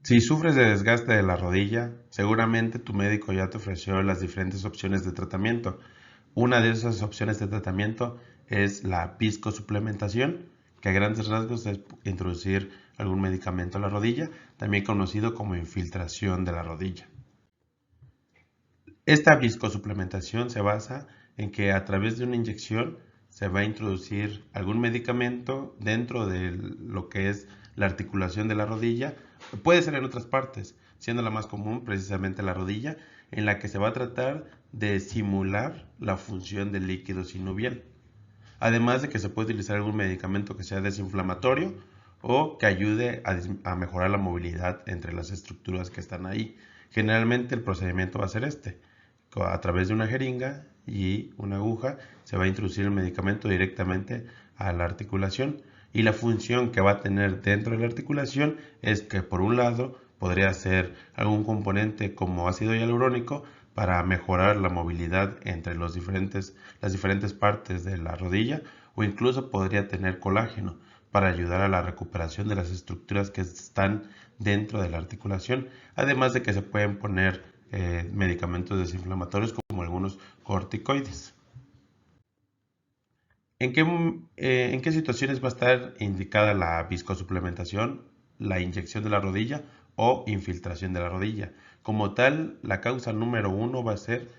Si sufres de desgaste de la rodilla, seguramente tu médico ya te ofreció las diferentes opciones de tratamiento. Una de esas opciones de tratamiento es la viscosuplementación, que a grandes rasgos es introducir algún medicamento a la rodilla, también conocido como infiltración de la rodilla. Esta viscosuplementación se basa en que a través de una inyección se va a introducir algún medicamento dentro de lo que es la articulación de la rodilla. Puede ser en otras partes, siendo la más común precisamente la rodilla, en la que se va a tratar de simular la función del líquido sinovial. Además de que se puede utilizar algún medicamento que sea desinflamatorio o que ayude a mejorar la movilidad entre las estructuras que están ahí. Generalmente el procedimiento va a ser este. A través de una jeringa y una aguja se va a introducir el medicamento directamente a la articulación, y la función que va a tener dentro de la articulación es que por un lado podría ser algún componente como ácido hialurónico para mejorar la movilidad entre las diferentes partes de la rodilla, o incluso podría tener colágeno para ayudar a la recuperación de las estructuras que están dentro de la articulación, además de que se pueden poner medicamentos desinflamatorios como algunos corticoides. ¿En qué situaciones va a estar indicada la viscosuplementación, la inyección de la rodilla o infiltración de la rodilla? Como tal, la causa número uno va a ser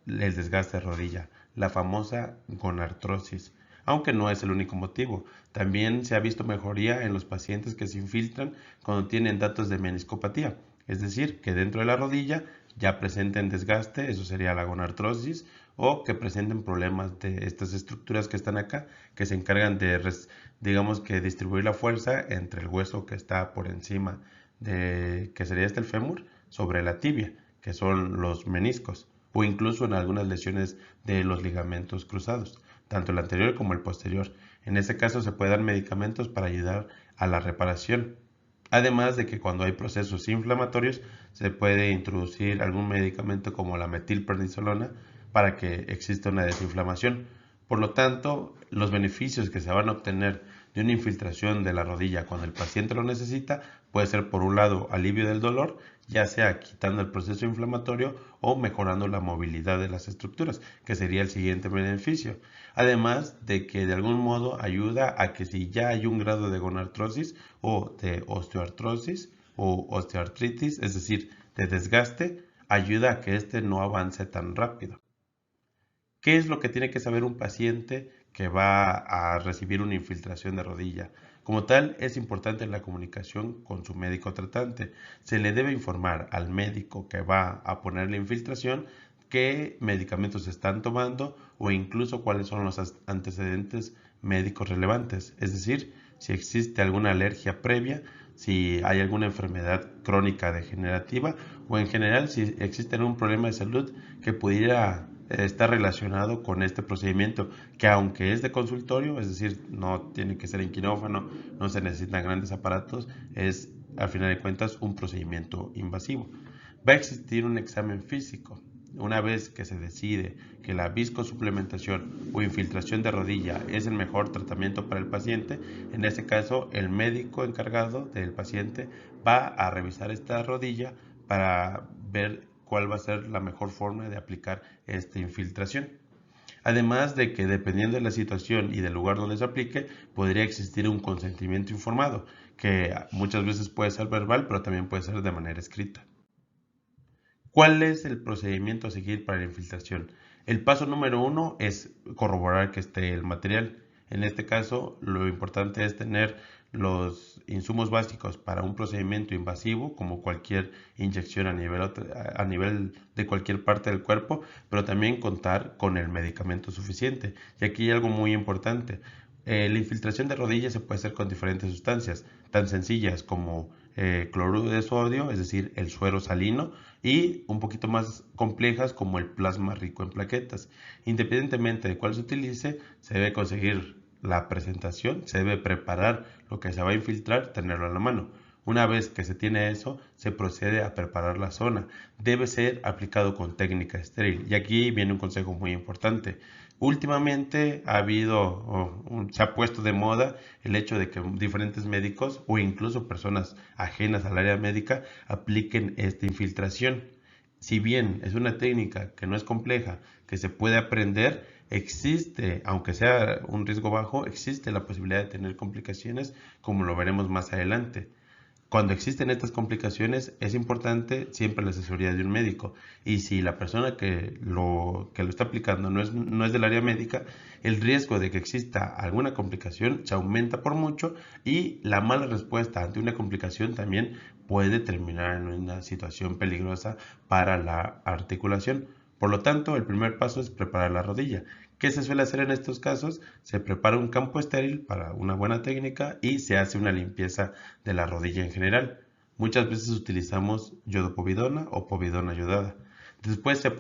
el desgaste de rodilla, la famosa gonartrosis, aunque no es el único motivo. También se ha visto mejoría en los pacientes que se infiltran cuando tienen datos de meniscopatía, es decir, que dentro de la rodilla ya presenten desgaste, eso sería la gonartrosis, o que presenten problemas de estas estructuras que están acá, que se encargan de, digamos, que distribuir la fuerza entre el hueso que está por encima de, que sería el fémur, sobre la tibia, que son los meniscos, o incluso en algunas lesiones de los ligamentos cruzados, tanto el anterior como el posterior. En este caso se pueden dar medicamentos para ayudar a la reparación. Además de que cuando hay procesos inflamatorios se puede introducir algún medicamento como la metilprednisolona para que exista una desinflamación. Por lo tanto, los beneficios que se van a obtener de una infiltración de la rodilla cuando el paciente lo necesita puede ser, por un lado, alivio del dolor, ya sea quitando el proceso inflamatorio o mejorando la movilidad de las estructuras, que sería el siguiente beneficio. Además de que de algún modo ayuda a que si ya hay un grado de gonartrosis o de osteoartrosis o osteoartritis, es decir, de desgaste, ayuda a que este no avance tan rápido. ¿Qué es lo que tiene que saber un paciente que va a recibir una infiltración de rodilla? Como tal, es importante la comunicación con su médico tratante. Se le debe informar al médico que va a poner la infiltración qué medicamentos están tomando o incluso cuáles son los antecedentes médicos relevantes. Es decir, si existe alguna alergia previa, si hay alguna enfermedad crónica degenerativa o en general si existe algún problema de salud que pudiera estar relacionado con este procedimiento, que aunque es de consultorio, es decir, no tiene que ser en quirófano, no se necesitan grandes aparatos, es al final de cuentas un procedimiento invasivo. Va a existir un examen físico. Una vez que se decide que la viscosuplementación o infiltración de rodilla es el mejor tratamiento para el paciente, en este caso el médico encargado del paciente va a revisar esta rodilla para ver cuál va a ser la mejor forma de aplicar esta infiltración. Además de que dependiendo de la situación y del lugar donde se aplique, podría existir un consentimiento informado, que muchas veces puede ser verbal, pero también puede ser de manera escrita. ¿Cuál es el procedimiento a seguir para la infiltración? El paso número uno es corroborar que esté el material. En este caso, lo importante es tener los insumos básicos para un procedimiento invasivo, como cualquier inyección a nivel de cualquier parte del cuerpo, pero también contar con el medicamento suficiente. Y aquí hay algo muy importante. La infiltración de rodillas se puede hacer con diferentes sustancias, tan sencillas como cloruro de sodio, es decir, el suero salino, y un poquito más complejas como el plasma rico en plaquetas. Independientemente de cuál se utilice, se debe conseguir la presentación, se debe preparar lo que se va a infiltrar, tenerlo a la mano. Una vez que se tiene eso, se procede a preparar la zona. Debe ser aplicado con técnica estéril. Y aquí viene un consejo muy importante. Últimamente ha habido, se ha puesto de moda el hecho de que diferentes médicos o incluso personas ajenas al área médica apliquen esta infiltración. Si bien es una técnica que no es compleja, que se puede aprender, existe, aunque sea un riesgo bajo, existe la posibilidad de tener complicaciones, como lo veremos más adelante. Cuando existen estas complicaciones es importante siempre la asesoría de un médico, y si la persona que lo está aplicando no es del área médica, el riesgo de que exista alguna complicación se aumenta por mucho, y la mala respuesta ante una complicación también puede terminar en una situación peligrosa para la articulación. Por lo tanto, el primer paso es preparar la rodilla. ¿Qué se suele hacer en estos casos? Se prepara un campo estéril para una buena técnica y se hace una limpieza de la rodilla en general. Muchas veces utilizamos yodopovidona o povidona yodada. Después se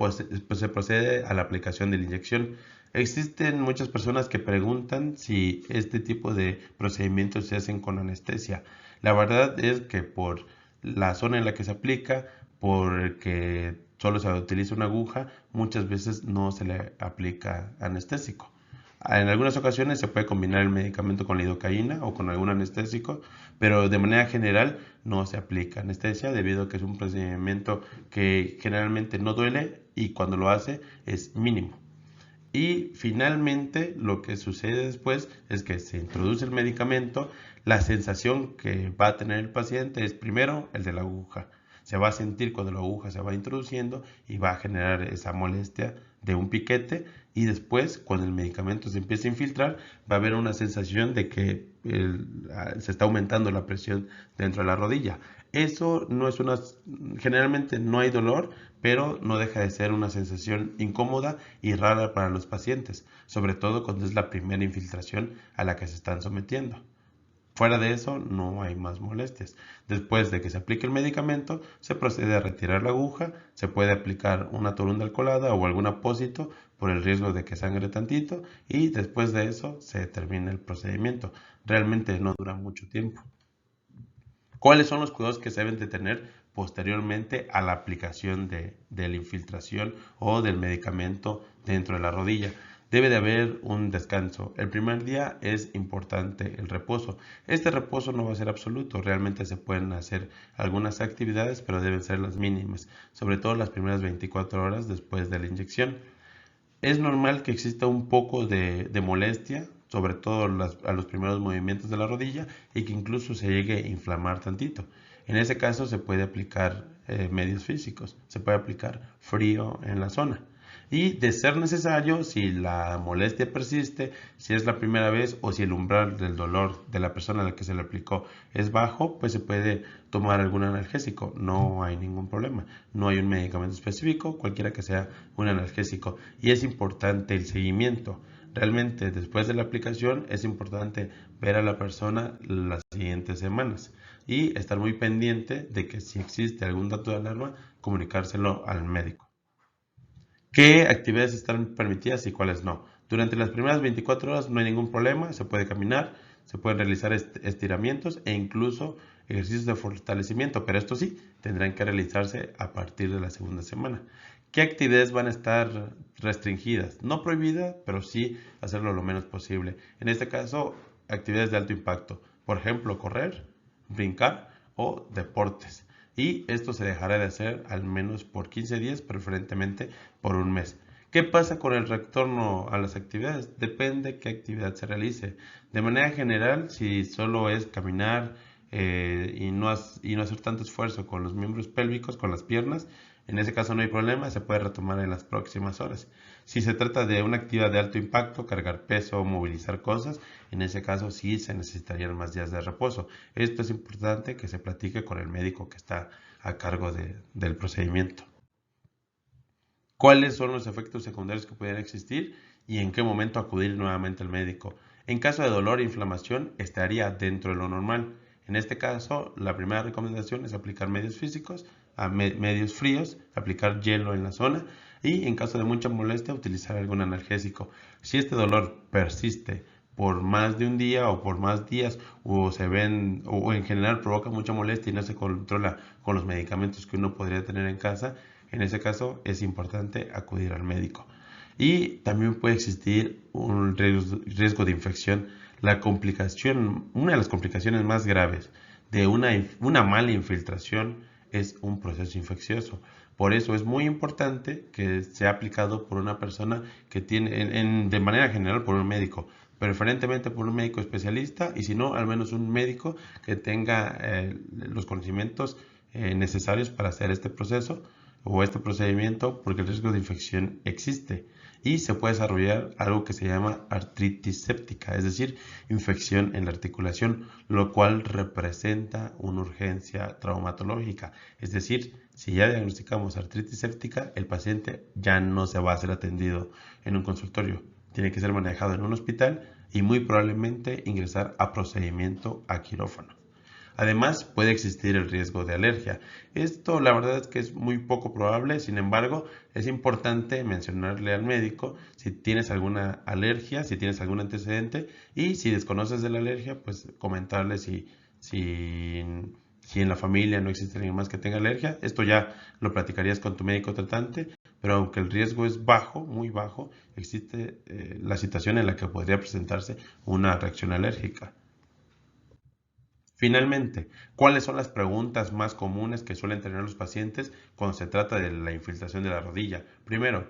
procede a la aplicación de la inyección. Existen muchas personas que preguntan si este tipo de procedimientos se hacen con anestesia. La verdad es que por la zona en la que se aplica, porque solo se utiliza una aguja, muchas veces no se le aplica anestésico. En algunas ocasiones se puede combinar el medicamento con lidocaína o con algún anestésico, pero de manera general no se aplica anestesia debido a que es un procedimiento que generalmente no duele y cuando lo hace es mínimo. Y finalmente lo que sucede después es que se introduce el medicamento. La sensación que va a tener el paciente es primero el de la aguja. Se va a sentir cuando la aguja se va introduciendo y va a generar esa molestia de un piquete, y después cuando el medicamento se empieza a infiltrar va a haber una sensación de que se está aumentando la presión dentro de la rodilla. Eso no es generalmente no hay dolor, pero no deja de ser una sensación incómoda y rara para los pacientes, sobre todo cuando es la primera infiltración a la que se están sometiendo. Fuera de eso, no hay más molestias. Después de que se aplique el medicamento, se procede a retirar la aguja, se puede aplicar una torunda alcoholada o algún apósito por el riesgo de que sangre tantito, y después de eso se termina el procedimiento. Realmente no dura mucho tiempo. ¿Cuáles son los cuidados que se deben de tener posteriormente a la aplicación de la infiltración o del medicamento dentro de la rodilla? Debe de haber un descanso. El primer día es importante el reposo. Este reposo no va a ser absoluto. Realmente se pueden hacer algunas actividades, pero deben ser las mínimas, sobre todo las primeras 24 horas después de la inyección. Es normal que exista un poco de molestia, sobre todo a los primeros movimientos de la rodilla, y que incluso se llegue a inflamar tantito. En ese caso se puede aplicar medios físicos, se puede aplicar frío en la zona. Y de ser necesario, si la molestia persiste, si es la primera vez o si el umbral del dolor de la persona a la que se le aplicó es bajo, pues se puede tomar algún analgésico. No hay ningún problema. No hay un medicamento específico, cualquiera que sea un analgésico. Y es importante el seguimiento. Realmente después de la aplicación es importante ver a la persona las siguientes semanas y estar muy pendiente de que si existe algún dato de alarma, comunicárselo al médico. ¿Qué actividades están permitidas y cuáles no? Durante las primeras 24 horas no hay ningún problema, se puede caminar, se pueden realizar estiramientos e incluso ejercicios de fortalecimiento, pero esto sí, tendrán que realizarse a partir de la segunda semana. ¿Qué actividades van a estar restringidas? No prohibidas, pero sí hacerlo lo menos posible. En este caso, actividades de alto impacto, por ejemplo, correr, brincar o deportes. Y esto se dejará de hacer al menos por 15 días, preferentemente por un mes. ¿Qué pasa con el retorno a las actividades? Depende qué actividad se realice. De manera general, si solo es caminar y no hacer tanto esfuerzo con los miembros pélvicos, con las piernas, en ese caso no hay problema, se puede retomar en las próximas horas. Si se trata de una actividad de alto impacto, cargar peso, movilizar cosas, en ese caso sí se necesitarían más días de reposo. Esto es importante que se platique con el médico que está a cargo del procedimiento. ¿Cuáles son los efectos secundarios que pueden existir y en qué momento acudir nuevamente al médico? En caso de dolor e inflamación, estaría dentro de lo normal. En este caso, la primera recomendación es aplicar medios físicos, medios fríos, aplicar hielo en la zona, y en caso de mucha molestia, utilizar algún analgésico. Si este dolor persiste por más de un día o por más días, o en general provoca mucha molestia y no se controla con los medicamentos que uno podría tener en casa, en ese caso es importante acudir al médico. Y también puede existir un riesgo de infección. Una de las complicaciones más graves de una mala infiltración es un proceso infeccioso. Por eso es muy importante que sea aplicado por una persona que tiene, de manera general, por un médico, preferentemente por un médico especialista, y si no, al menos un médico que tenga los conocimientos necesarios para hacer este proceso o este procedimiento, porque el riesgo de infección existe y se puede desarrollar algo que se llama artritis séptica, es decir, infección en la articulación, lo cual representa una urgencia traumatológica. Es decir, si ya diagnosticamos artritis séptica, el paciente ya no se va a ser atendido en un consultorio, tiene que ser manejado en un hospital y muy probablemente ingresar a procedimiento a quirófano. Además, puede existir el riesgo de alergia. Esto la verdad es que es muy poco probable, sin embargo, es importante mencionarle al médico si tienes alguna alergia, si tienes algún antecedente, y si desconoces de la alergia, pues comentarle si en la familia no existe alguien más que tenga alergia. Esto ya lo platicarías con tu médico tratante, pero aunque el riesgo es bajo, muy bajo, existe la situación en la que podría presentarse una reacción alérgica. Finalmente, ¿cuáles son las preguntas más comunes que suelen tener los pacientes cuando se trata de la infiltración de la rodilla? Primero,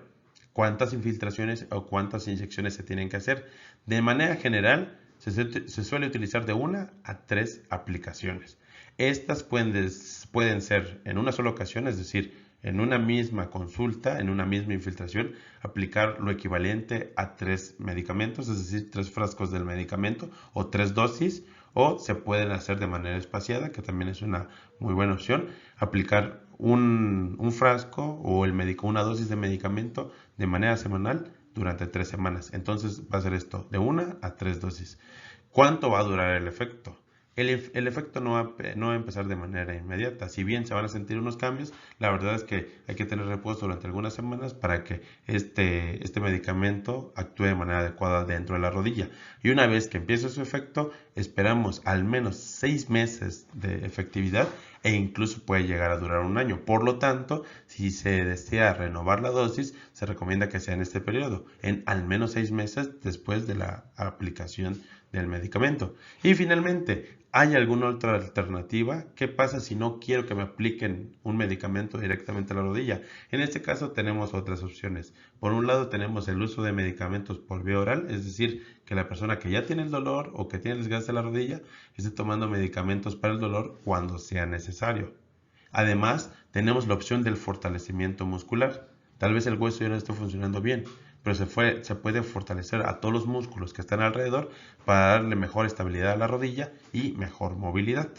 ¿cuántas infiltraciones o cuántas inyecciones se tienen que hacer? De manera general, se suele utilizar de una a tres aplicaciones. Estas pueden ser en una sola ocasión, es decir, en una misma consulta, en una misma infiltración, aplicar lo equivalente a tres medicamentos, es decir, tres frascos del medicamento o tres dosis, o se pueden hacer de manera espaciada, que también es una muy buena opción, aplicar un frasco o una dosis de medicamento de manera semanal durante 3 semanas. Entonces va a ser esto, de una a tres dosis. ¿Cuánto va a durar el efecto? El efecto no va a empezar de manera inmediata. Si bien se van a sentir unos cambios, la verdad es que hay que tener reposo durante algunas semanas para que este medicamento actúe de manera adecuada dentro de la rodilla. Y una vez que empiece su efecto, esperamos al menos 6 meses de efectividad e incluso puede llegar a durar un año. Por lo tanto, si se desea renovar la dosis, se recomienda que sea en este periodo, en al menos 6 meses después de la aplicación del medicamento. Y finalmente, ¿hay alguna otra alternativa? ¿Qué pasa si no quiero que me apliquen un medicamento directamente a la rodilla? En este caso tenemos otras opciones. Por un lado tenemos el uso de medicamentos por vía oral, es decir, que la persona que ya tiene el dolor o que tiene el desgaste de la rodilla esté tomando medicamentos para el dolor cuando sea necesario. Además, tenemos la opción del fortalecimiento muscular. Tal vez el hueso ya no esté funcionando bien, pero se puede fortalecer a todos los músculos que están alrededor para darle mejor estabilidad a la rodilla y mejor movilidad.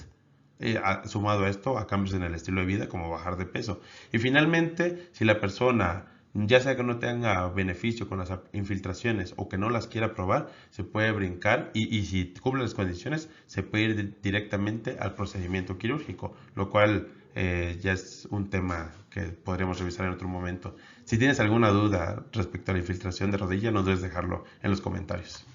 Sumado a esto, a cambios en el estilo de vida, como bajar de peso. Y finalmente, si la persona, ya sea que no tenga beneficio con las infiltraciones o que no las quiera probar, se puede brincar y si cumple las condiciones, se puede ir directamente al procedimiento quirúrgico, lo cual ya es un tema que podríamos revisar en otro momento. Si tienes alguna duda respecto a la infiltración de rodilla, no debes dejarlo en los comentarios.